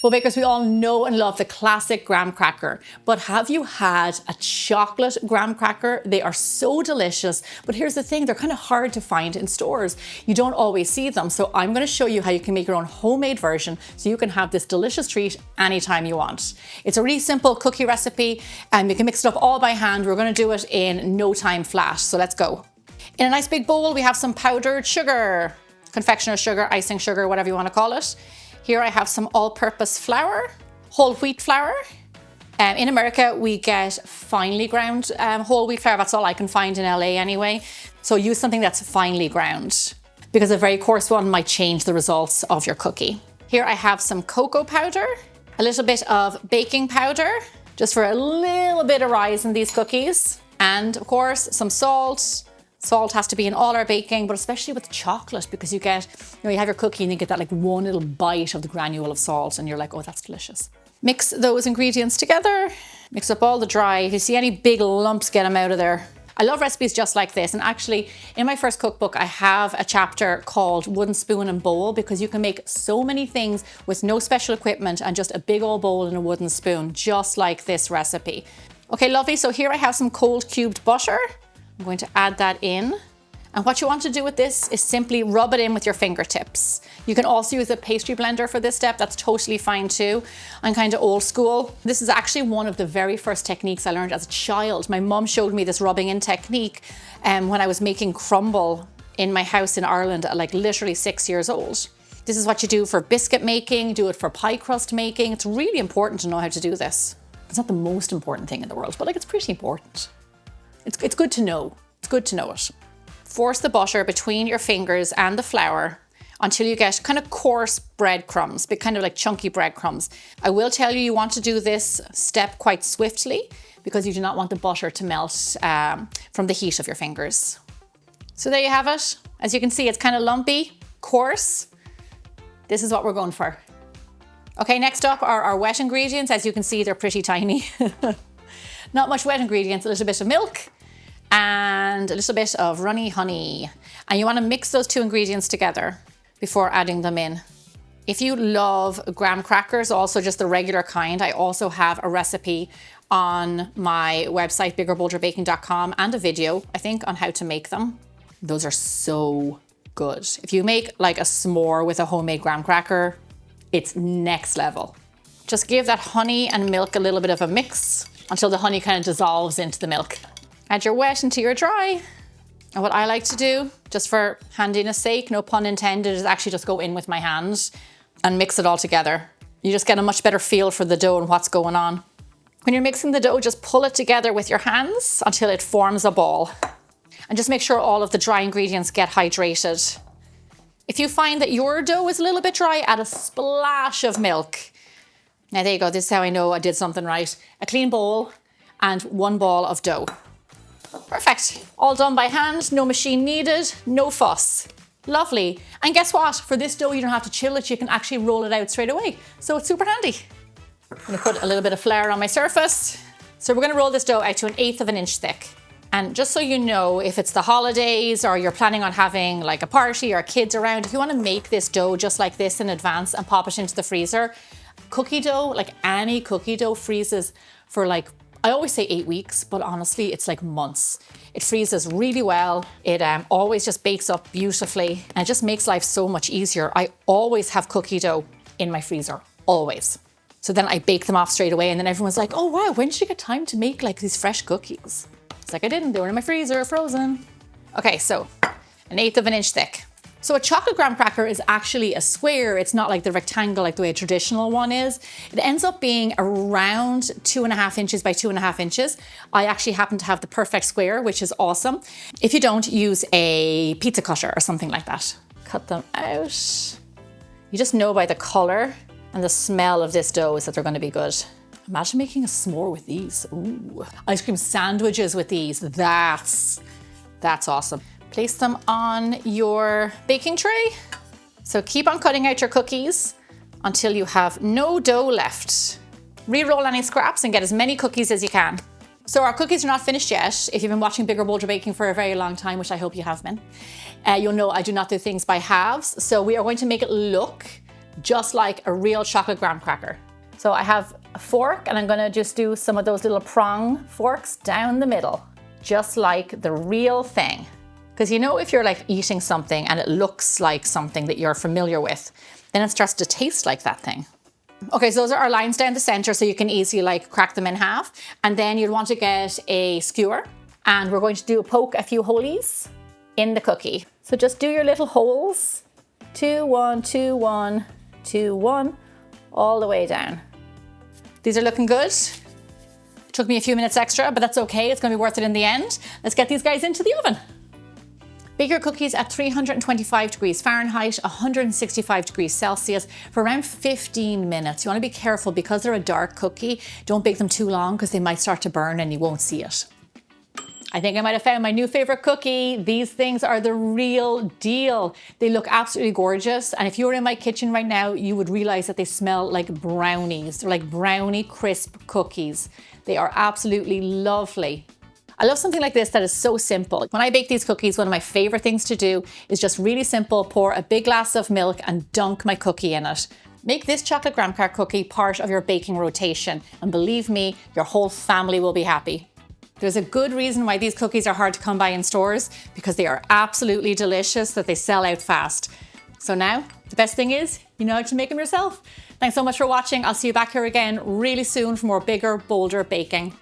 Well, bakers, we all know and love the classic graham cracker, but have you had a chocolate graham cracker? They are so delicious, but here's the thing, they're kind of hard to find in stores. You don't always see them, so I'm going to show you how you can make your own homemade version so you can have this delicious treat anytime you want. It's a really simple cookie recipe, and you can mix it up all by hand. We're going to do it in no time flat, so let's go. In a nice big bowl, we have some powdered sugar, confectioner's sugar, icing sugar, whatever you want to call it. Here I have some all-purpose flour, whole wheat flour. In America, we get finely ground whole wheat flour. That's all I can find in LA anyway. So use something that's finely ground because a very coarse one might change the results of your cookie. Here I have some cocoa powder, a little bit of baking powder, just for a little bit of rise in these cookies. And of course, some salt. Salt has to be in all our baking, but especially with chocolate, because you get, you have your cookie and you get that like one little bite of the granule of salt and you're like, oh, that's delicious. Mix those ingredients together, mix up all the dry. If you see any big lumps, get them out of there. I love recipes just like this. And actually in my first cookbook, I have a chapter called Wooden Spoon and Bowl, because you can make so many things with no special equipment and just a big old bowl and a wooden spoon, just like this recipe. Okay, lovely. So here I have some cold cubed butter. I'm going to add that in. And what you want to do with this is simply rub it in with your fingertips. You can also use a pastry blender for this step. That's totally fine too. I'm kind of old school. This is actually one of the very first techniques I learned as a child. My mum showed me this rubbing in technique when I was making crumble in my house in Ireland at like literally 6 years old. This is what you do for biscuit making, do it for pie crust making. It's really important to know how to do this. It's not the most important thing in the world, but like it's pretty important. It's good to know. It's good to know it. Force the butter between your fingers and the flour until you get kind of coarse breadcrumbs, but kind of like chunky breadcrumbs. I will tell you, you want to do this step quite swiftly because you do not want the butter to melt from the heat of your fingers. So there you have it. As you can see, it's kind of lumpy, coarse. This is what we're going for. Okay, next up are our wet ingredients. As you can see, they're pretty tiny. Not much wet ingredients, a little bit of milk and a little bit of runny honey. And you want to mix those two ingredients together before adding them in. If you love graham crackers, also just the regular kind, I also have a recipe on my website, biggerbolderbaking.com, and a video, I think, on how to make them. Those are so good. If you make like a s'more with a homemade graham cracker, it's next level. Just give that honey and milk a little bit of a mix until the honey kind of dissolves into the milk. Add your wet into your dry. And what I like to do, just for handiness sake, no pun intended, is actually just go in with my hands and mix it all together. You just get a much better feel for the dough and what's going on. When you're mixing the dough, just pull it together with your hands until it forms a ball. And just make sure all of the dry ingredients get hydrated. If you find that your dough is a little bit dry, add a splash of milk. Now there you go, this is how I know I did something right. A clean bowl and one ball of dough. Perfect. All done by hand, no machine needed, no fuss. Lovely. And guess what? For this dough, you don't have to chill it, you can actually roll it out straight away. So it's super handy. I'm gonna put a little bit of flour on my surface. So we're gonna roll this dough out to 1/8 of an inch thick. And just so you know, if it's the holidays or you're planning on having like a party or kids around, if you wanna make this dough just like this in advance and pop it into the freezer, cookie dough, like any cookie dough, freezes for like, I always say 8 weeks, but honestly, it's like months. It freezes really well. It always just bakes up beautifully and it just makes life so much easier. I always have cookie dough in my freezer, always. So then I bake them off straight away and then everyone's like, oh wow, when did you get time to make like these fresh cookies? It's like I didn't, they were in my freezer, frozen. Okay, so 1/8 of an inch thick. So a chocolate graham cracker is actually a square. It's not like the rectangle like the way a traditional one is. It ends up being around 2.5 inches by 2.5 inches. I actually happen to have the perfect square, which is awesome. If you don't, use a pizza cutter or something like that. Cut them out. You just know by the color and the smell of this dough is that they're going to be good. Imagine making a s'more with these. Ooh. Ice cream sandwiches with these. That's awesome. Place them on your baking tray. So keep on cutting out your cookies until you have no dough left. Re-roll any scraps and get as many cookies as you can. So our cookies are not finished yet. If you've been watching Bigger Bolder Baking for a very long time, which I hope you have been, you'll know I do not do things by halves. So we are going to make it look just like a real chocolate graham cracker. So I have a fork and I'm gonna just do some of those little prong forks down the middle, just like the real thing. Because you know, if you're like eating something and it looks like something that you're familiar with, then it starts to taste like that thing. Okay, so those are our lines down the center, so you can easily like crack them in half. And then you'd want to get a skewer, and we're going to poke a few holies in the cookie. So just do your little holes, 2, 1, 2, 1, 2, 1, all the way down. These are looking good. It took me a few minutes extra, but that's okay. It's gonna be worth it in the end. Let's get these guys into the oven. Bake your cookies at 325 degrees Fahrenheit, 165 degrees Celsius for around 15 minutes. You want to be careful because they're a dark cookie. Don't bake them too long because they might start to burn and you won't see it. I think I might have found my new favorite cookie. These things are the real deal. They look absolutely gorgeous. And if you were in my kitchen right now, you would realize that they smell like brownies. They're like brownie crisp cookies. They are absolutely lovely. I love something like this that is so simple. When I bake these cookies, one of my favorite things to do is just really simple, pour a big glass of milk and dunk my cookie in it. Make this chocolate graham cracker cookie part of your baking rotation. And believe me, your whole family will be happy. There's a good reason why these cookies are hard to come by in stores, because they are absolutely delicious, that they sell out fast. So now, the best thing is, you know how to make them yourself. Thanks so much for watching. I'll see you back here again really soon for more bigger, bolder baking.